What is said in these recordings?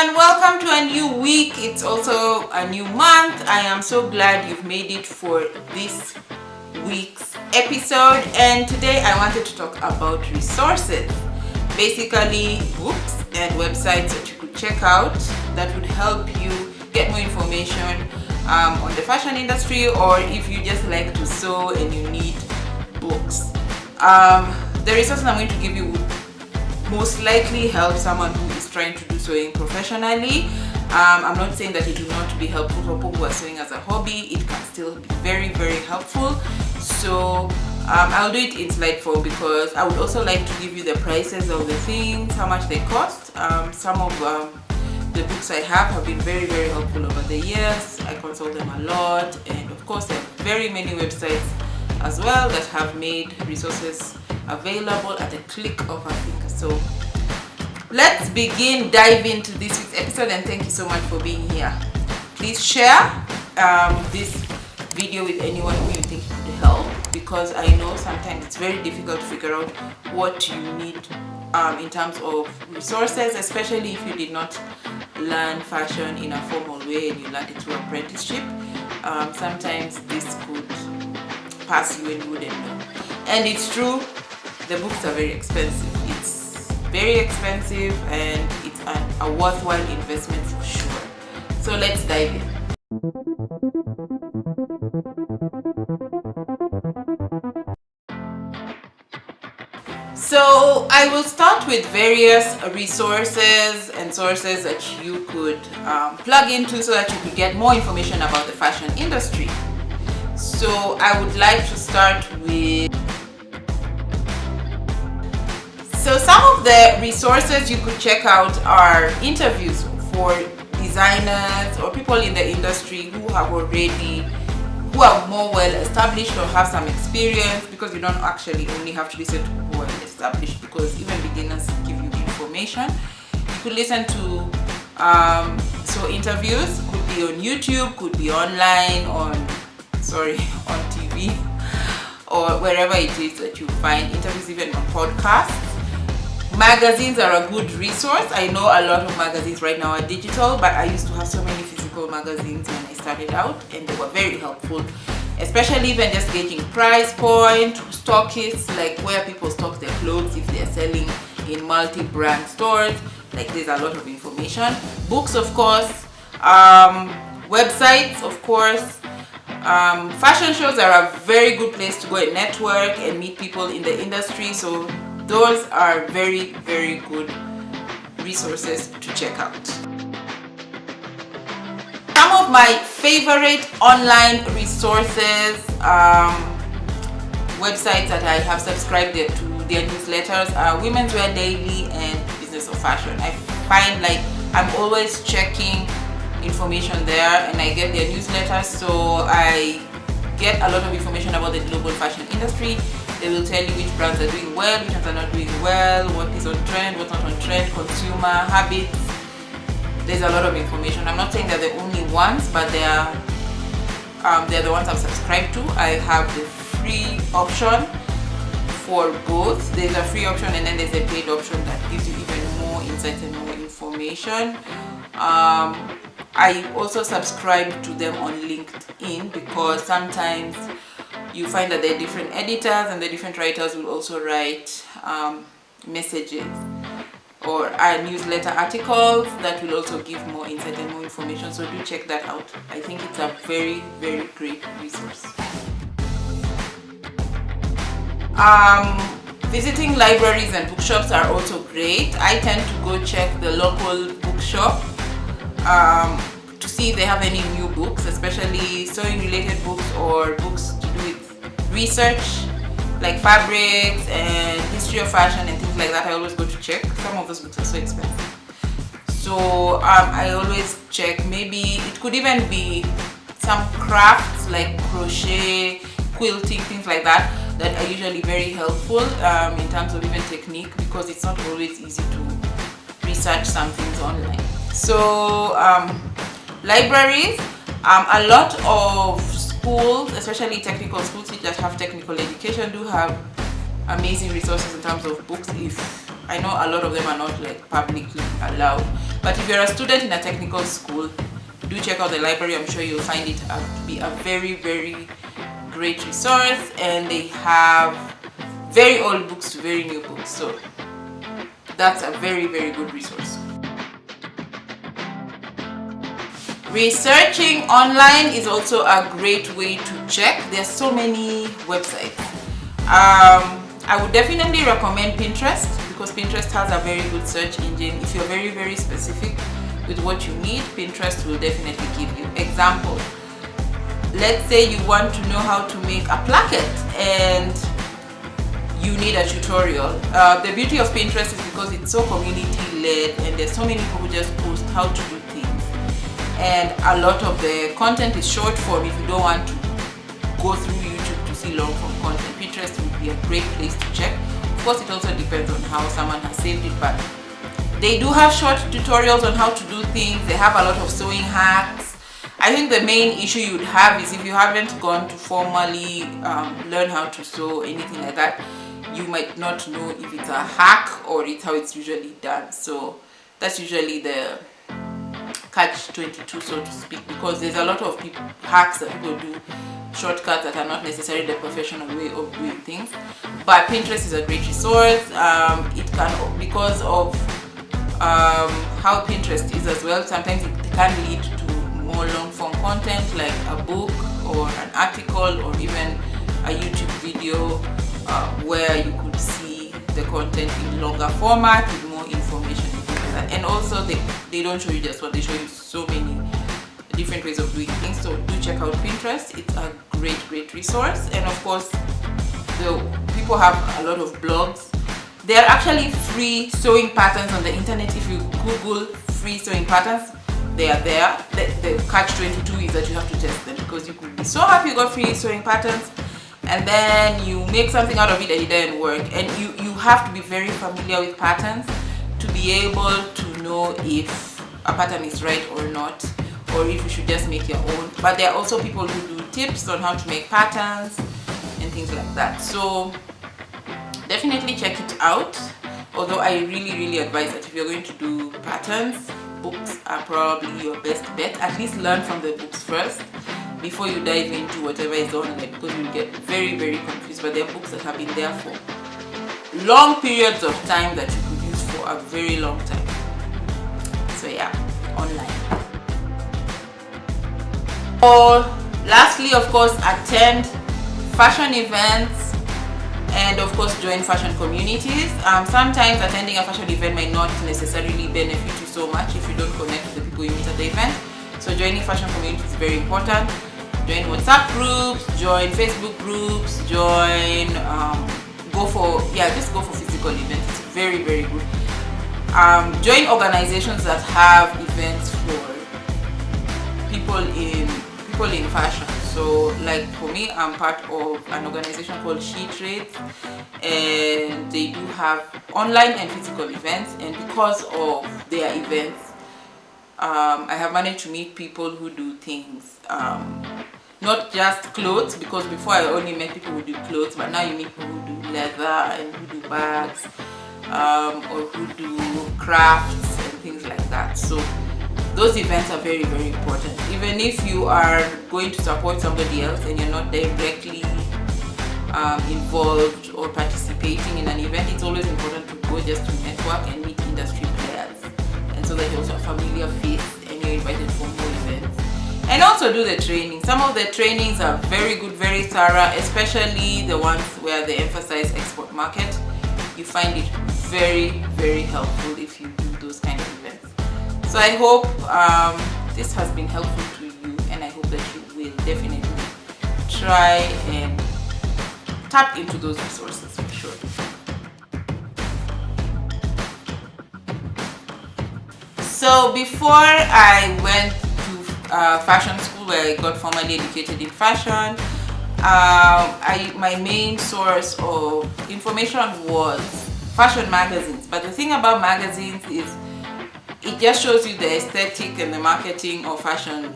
everyone, welcome to a new week. It's also a new month. I am so glad you've made it for this week's episode, and today I wanted to talk about resources, basically books and websites that you could check out that would help you get more information on the fashion industry, or if you just like to sew and you need books. The resources I'm going to give you would most likely help someone who is trying to do sewing professionally. I'm not saying that it will not be helpful for people who are sewing as a hobby. It can still be very, very helpful. So I'll do it in slide form because I would also like to give you the prices of the things, how much they cost. Some of the books I have been very, very helpful over the years. I consult them a lot, and of course there are very many websites as well that have made resources available at a click of a finger. So let's dive into this week's episode, and thank you so much for being here. Please share this video with anyone who you think could help, because I know sometimes it's very difficult to figure out what you need in terms of resources, especially if you did not learn fashion in a formal way and you learned it through apprenticeship. Sometimes this could pass you and you wouldn't know. And it's true, the books are very expensive. It's very expensive, and it's a worthwhile investment for sure. So let's dive in. So I will start with various resources and sources that you could plug into so that you could get more information about the fashion industry. So I would like to start with, so some of the resources you could check out are interviews for designers or people in the industry who are more well established or have some experience, because you don't actually only have to listen to who are well established, because even beginners give you information. You could listen to so interviews could be on YouTube, could be online on TV or wherever it is that you find interviews, even on podcasts. Magazines are a good resource. I know a lot of magazines right now are digital, but I used to have so many physical magazines when I started out, and they were very helpful, especially even just gauging price point, stockists, like where people stock their clothes, if they're selling in multi-brand stores. Like, there's a lot of information. Books, of course, websites, of course. Fashion shows are a very good place to go and network and meet people in the industry, so those are very, very good resources to check out. Some of my favorite online resources, websites that I have subscribed to their newsletters are Women's Wear Daily and Business of Fashion. I find like I'm always checking information there, and I get their newsletters, so I get a lot of information about the global fashion industry. They will tell you which brands are doing well, which ones are not doing well, what is on trend, what's not on trend, consumer habits. There's a lot of information. I'm not saying they're the only ones, but they're the ones I've subscribed to. I have the free option for both. There's a free option, and then there's a paid option that gives you even more insights and more information. I also subscribe to them on LinkedIn, because sometimes you find that there are different editors, and the different writers will also write messages or newsletter articles that will also give more insight and more information. So do check that out. I think it's a very, very great resource. Visiting libraries and bookshops are also great. I tend to go check the local bookshop to see if they have any new books, especially sewing related books or books to do with research like fabrics and history of fashion and things like that. I always go to check. Some of those books are so expensive, so I always check. Maybe it could even be some crafts like crochet, quilting, things like that are usually very helpful in terms of even technique, because it's not always easy to research some things online. So libraries, a lot of schools, especially technical schools that have technical education, do have amazing resources in terms of books. If I know a lot of them are not like publicly allowed, But if you're a student in a technical school, do check out the library. I'm sure you'll find it to be a very, very great resource, and they have very old books to very new books, so that's a very, very good resource. Researching online is also a great way to check. There's so many websites. I would definitely recommend Pinterest, because Pinterest has a very good search engine. If you're very, very specific with what you need, Pinterest will definitely give you. Example, let's say you want to know how to make a placket and you need a tutorial. The beauty of Pinterest is because it's so community led, and there's so many people who just post how to do things, and a lot of the content is short form. If you don't want to go through YouTube to see long form content, Pinterest would be a great place to check. Of course, it also depends on how someone has saved it, but they do have short tutorials on how to do things. They have a lot of sewing hacks. I think the main issue you'd have is if you haven't gone to formally learn how to sew, anything like that, you might not know if it's a hack or it's how it's usually done. So that's usually the catch-22, so to speak, because there's a lot of hacks that people do, shortcuts that are not necessarily the professional way of doing things. But Pinterest is a great resource. It can, because of how Pinterest is as well, sometimes it can lead to more long form content like a book or an article or even a YouTube video where you could see the content in longer format with more information and things like that. And also they don't show you just what, they show you so many different ways of doing things. So do check out Pinterest. It's a great resource. And of course, people have a lot of blogs. There are actually free sewing patterns on the internet. If you Google free sewing patterns, they are there. The catch-22 is that you have to test them, because you could be so happy you got free sewing patterns and then you make something out of it and it doesn't work. And you have to be very familiar with patterns to be able to know if a pattern is right or not, or if you should just make your own. But there are also people who do tips on how to make patterns and things like that. So definitely check it out. Although I really advise that if you're going to do patterns, books are probably your best bet. At least learn from the books first before you dive into whatever is online, because you'll get very confused. But there are books that have been there for long periods of time that you could use for a very long time. So yeah, online. Or lastly, of course, attend fashion events, and of course join fashion communities. Sometimes attending a fashion event might not necessarily benefit you so much if you don't connect with the people you meet at the event. So joining fashion communities is very important. Join WhatsApp groups, join Facebook groups, just go for physical events. It's very good. Join organizations that have events for people in fashion. So like for me, I'm part of an organization called She Trades, and they do have online and physical events. And because of their events, I have managed to meet people who do things, not just clothes, because before I only met people who do clothes, but now you meet people who do leather and who do bags, or who do crafts and things like that. So those events are very important. Even if you are going to support somebody else and you're not directly involved or participating in an event, it's always important to go just to network and meet industry players, and so that you're also a familiar face and you're invited for more events. And also do the training. Some of the trainings are very good, very thorough, especially the ones where they emphasize export market. You find it very helpful if you do those kind of events. So I hope this has been helpful to you, and I hope that you will definitely try and tap into those resources for sure. So before I went to fashion school, where I got formally educated in fashion, my main source of information was fashion magazines. But the thing about magazines is it just shows you the aesthetic and the marketing of fashion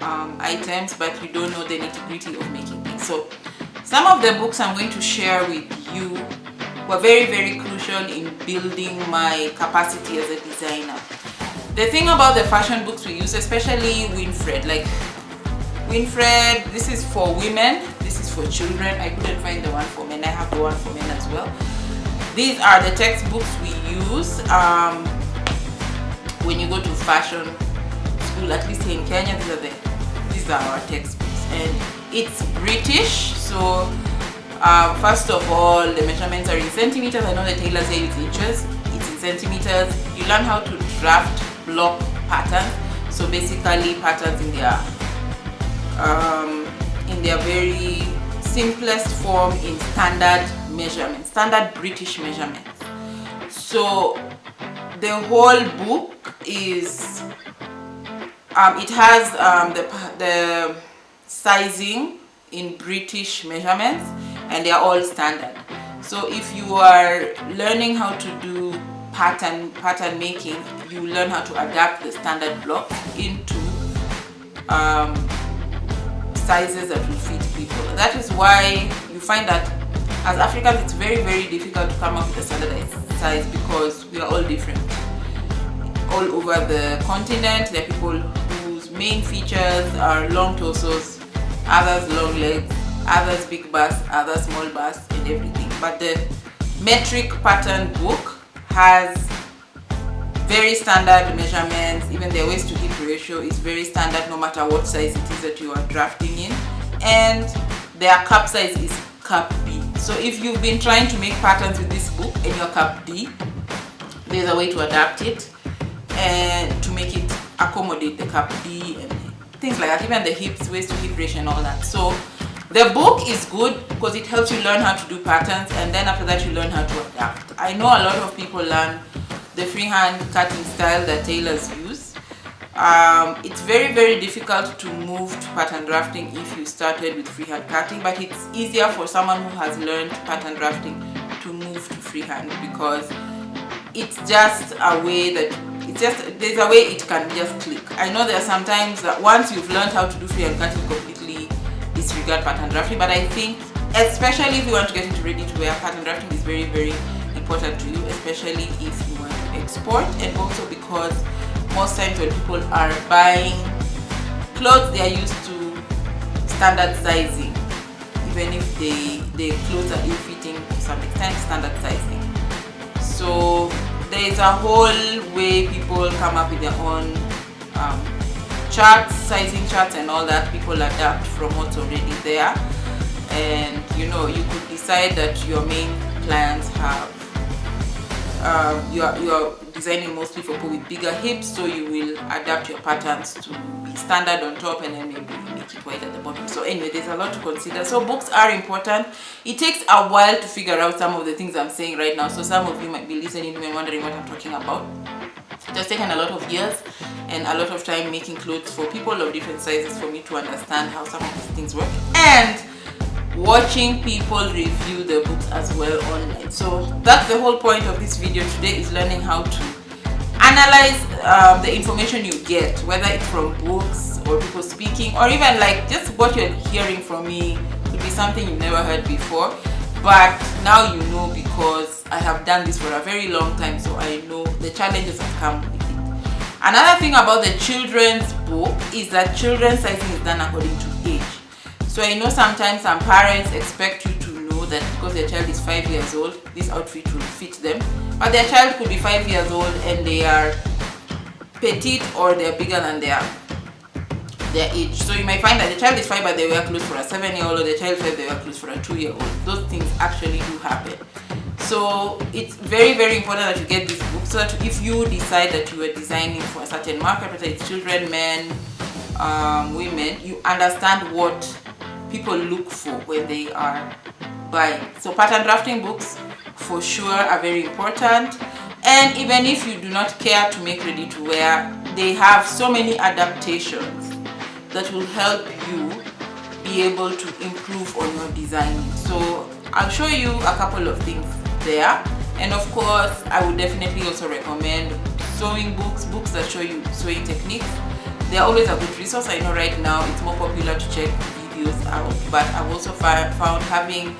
items, but you don't know the nitty-gritty of making things. So some of the books I'm going to share with you were very crucial in building my capacity as a designer. The thing about the fashion books we use, especially Winfred, like Winfred, this is for women, this is for children. I couldn't find the one for men. I have the one for men as well. These are the textbooks we use when you go to fashion school, at least here in Kenya. These are our textbooks, and it's British. So first of all, the measurements are in centimeters. I know the tailors say it's inches. It's in centimeters. You learn how to draft block patterns. So basically patterns in their very simplest form in standard measurements, standard British measurements. So the whole book is it has the sizing in British measurements, and they are all standard. So if you are learning how to do pattern making, you learn how to adapt the standard block into sizes that will fit people. That is why you find that as Africans it's very, very difficult to come up with a standardized size, because we are all different. All over the continent, there are people whose main features are long torsos, others long legs, others big bust, others small bust, and everything. But the metric pattern book has very standard measurements. Even their waist to hip ratio is very standard, no matter what size it is that you are drafting in. And their cup size is cup B. So if you've been trying to make patterns with this book and you're cup D, there's a way to adapt it and to make it accommodate the cup D and things like that, even the hips, waist to hip ratio and all that. So the book is good because it helps you learn how to do patterns, and then after that you learn how to adapt. I know a lot of people learn the freehand cutting style that tailors use. It's very, very difficult to move to pattern drafting if you started with freehand cutting, but it's easier for someone who has learned pattern drafting to move to freehand, because it's just a way that there's a way it can just click. I know there are sometimes that once you've learned how to do freehand cutting, completely disregard pattern drafting, but I think especially if you want to get into ready to wear, pattern drafting is very, very important to you, especially if you want to export, and also because most times when people are buying clothes, they are used to standard sizing, even if the clothes are ill-fitting to some extent, standard sizing. So there is a whole way people come up with their own charts, sizing charts and all that. People adapt from what's already there, and you know, you could decide that your main clients have you're designing mostly for people with bigger hips, so you will adapt your patterns to be standard on top and then maybe make it wide at the bottom. So anyway, there's a lot to consider. So books are important. It takes a while to figure out some of the things I'm saying right now, so some of you might be listening to me and wondering what I'm talking about. It has taken a lot of years and a lot of time making clothes for people of different sizes for me to understand how some of these things work, and watching people review the books as well online. So that's the whole point of this video today, is learning how to analyze the information you get, whether it's from books or people speaking, or even like just what you're hearing from me could be something you've never heard before, but now you know, because I have done this for a very long time, so I know the challenges that come with it. Another thing about the children's book is that children's sizing is done according to age. So I know sometimes some parents expect you to know that because their child is 5 years old, this outfit will fit them. But their child could be 5 years old and they are petite, or they're bigger than their age. So you might find that the child is 5 but they wear clothes for a 7-year-old, or the child is 5 they wear clothes for a 2-year-old. Those things actually do happen. So it's very, very important that you get this book, so that if you decide that you are designing for a certain market, whether it's children, men, women, you understand what people look for when they are buying. So pattern drafting books for sure are very important, and even if you do not care to make ready to wear, they have so many adaptations that will help you be able to improve on your designing. So I'll show you a couple of things there, and of course I would definitely also recommend sewing books, books that show you sewing techniques. They're always a good resource. I know right now it's more popular to check videos out, but I've also found having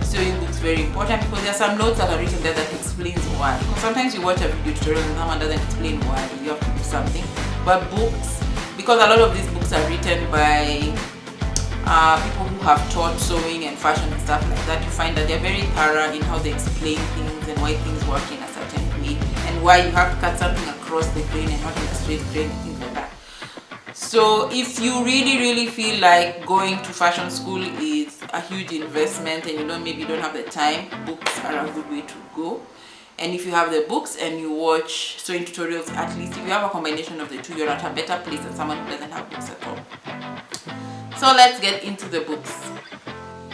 sewing books very important, because there are some notes that are written there that explains why. Because sometimes you watch a video tutorial and someone doesn't explain why. You have to something. But books, because a lot of these books are written by people who have taught sewing and fashion and stuff like that, you find that they're very thorough in how they explain things and why things work in a certain way and why you have to cut something across the grain and not in a straight grain and things like that. So if you really feel like going to fashion school is a huge investment and maybe you don't have the time, books are a good way to go. And if you have the books and you watch sewing tutorials, at least if you have a combination of the two, you're at a better place than someone who doesn't have books at all. So let's get into the books.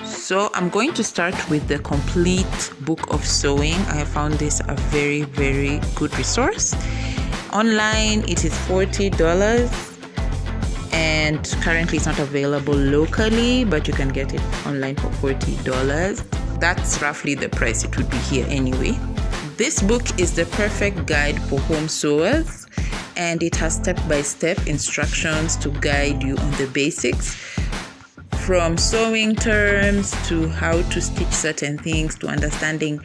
So I'm going to start with the complete book of sewing. I have found this a very good resource. Online it is $40 and currently it's not available locally, but you can get it online for $40. That's roughly the price it would be here anyway. This book is the perfect guide for home sewers, and it has step-by-step instructions to guide you on the basics, from sewing terms to how to stitch certain things to understanding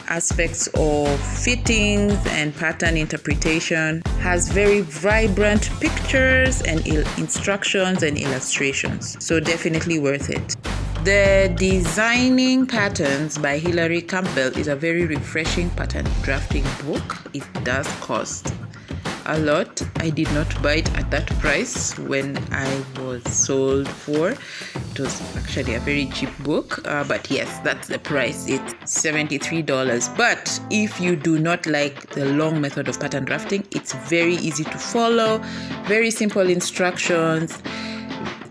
aspects of fittings and pattern interpretation. Has very vibrant pictures and instructions and illustrations, so definitely worth it. The Designing Patterns by Hilary Campbell is a very refreshing pattern drafting book. It does cost a lot. I did not buy it at that price when I was sold for. It was actually a very cheap book, but yes, that's the price. It's $73. But if you do not like the long method of pattern drafting, it's very easy to follow, very simple instructions.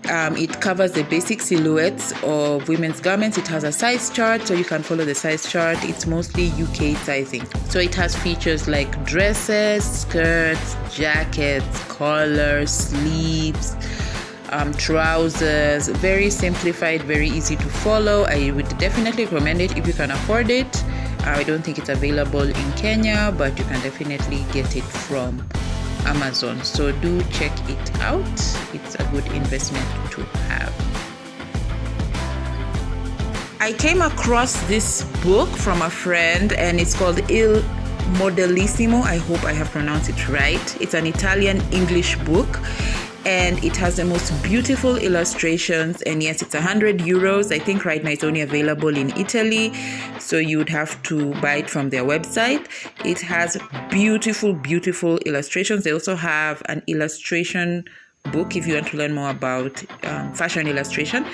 It covers the basic silhouettes of women's garments. It has a size chart, so you can follow the size chart. It's mostly UK sizing. So it has features like dresses, skirts, jackets, collars, sleeves, trousers. Very simplified, very easy to follow. I would definitely recommend it if you can afford it. I don't think it's available in Kenya, but you can definitely get it from Amazon, so do check it out. It's a good investment to have. I came across this book from a friend and it's called Il Modellismo. I hope I have pronounced it right. It's an Italian English book and it has the most beautiful illustrations, and yes, it's €100. I think right now it's only available in Italy, so you would have to buy it from their website. It has beautiful illustrations. They also have an illustration book if you want to learn more about fashion illustration.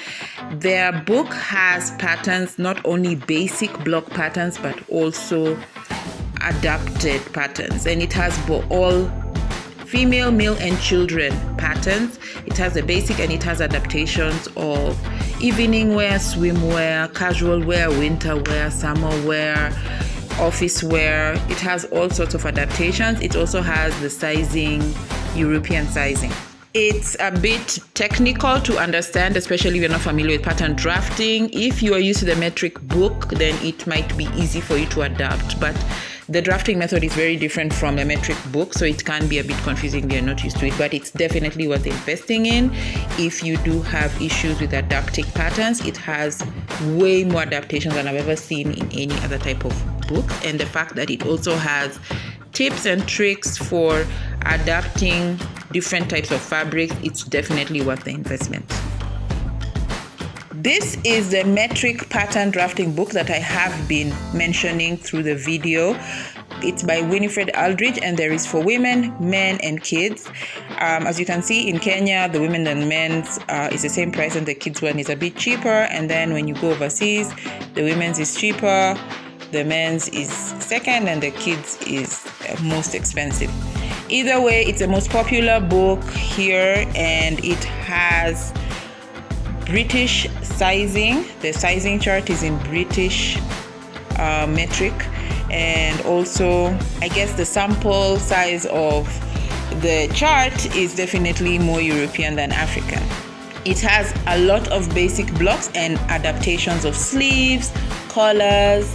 Their book has patterns, not only basic block patterns but also adapted patterns, and it has all female, male and children patterns. It has the basic and it has adaptations of evening wear, swimwear, casual wear, winter wear, summer wear, office wear. It has all sorts of adaptations. It also has the sizing, European sizing. It's a bit technical to understand, especially if you're not familiar with pattern drafting. If you are used to the metric book, then it might be easy for you to adapt, but the drafting method is very different from the metric book, so it can be a bit confusing if you're not used to it, but it's definitely worth investing in. If you do have issues with adapting patterns, it has way more adaptations than I've ever seen in any other type of book, and the fact that it also has tips and tricks for adapting different types of fabrics, it's definitely worth the investment. This is the metric pattern drafting book that I have been mentioning through the video. It's by Winifred Aldridge, and there is for women, men, and kids. As you can see, in Kenya, the women and men's is the same price, and the kids one is a bit cheaper. And then when you go overseas, the women's is cheaper, the men's is second, and the kids is most expensive. Either way, it's the most popular book here, and it has British sizing. The sizing chart is in British metric, and also I guess the sample size of the chart is definitely more European than African. It has a lot of basic blocks and adaptations of sleeves, collars,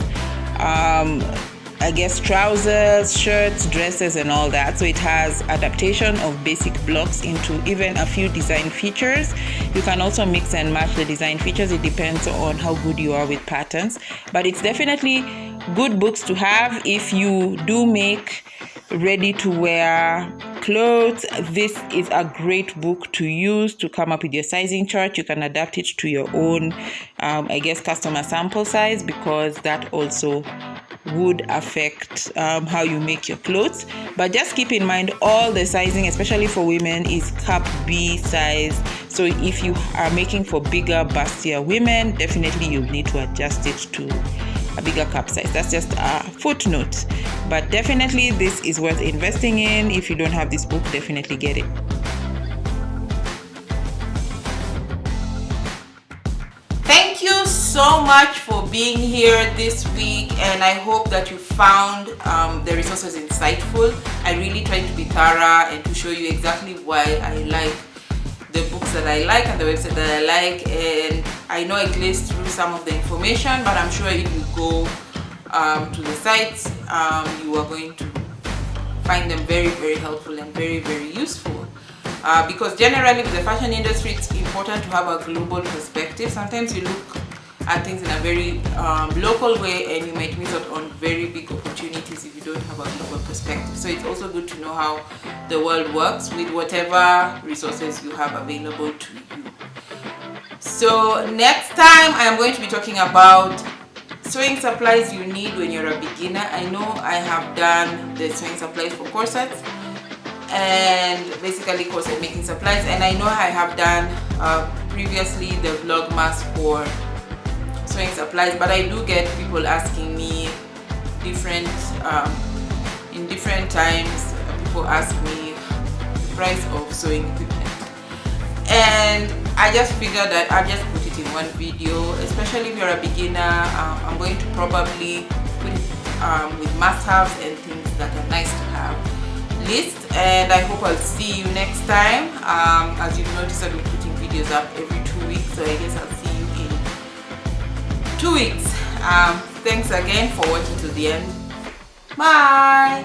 I guess trousers, shirts, dresses and all that. So it has adaptation of basic blocks into even a few design features. You can also mix and match the design features. It depends on how good you are with patterns, but it's definitely good books to have if you do make ready to wear clothes, this is a great book to use to come up with your sizing chart. You can adapt it to your own, customer sample size, because that also would affect how you make your clothes. But just keep in mind, all the sizing, especially for women, is cap B size. So if you are making for bigger, bustier women, definitely you need to adjust it to a bigger cap size. That's just a footnote. But definitely this is worth investing in. If you don't have this book, definitely get it. Thank you so much for being here this week, and I hope that you found the resources insightful. I really tried to be thorough and to show you exactly why I like the books that I like and the website that I like. And I know I glazed through some of the information, but I'm sure if you go to the sites, you are going to find them very, very helpful and very, very useful. Because generally with the fashion industry, it's important to have a global perspective. Sometimes you look at things in a very local way, and you might miss out on very big opportunities if you don't have a global perspective. So it's also good to know how the world works with whatever resources you have available to you. So next time I am going to be talking about sewing supplies you need when you're a beginner. I know I have done the sewing supplies for corsets and basically corset making supplies, and I know I have done previously the vlogmas for sewing supplies, but I do get people asking me in different times. People ask me the price of sewing equipment, and I just figured that I'll just put it in one video. Especially if you're a beginner, I'm going to probably put it with must-haves and things that are nice to have list. And I hope I'll see you next time. As you've noticed, I've been putting videos up every 2 weeks, so I guess I'll see you in 2 weeks. Thanks again for watching to the end. Bye.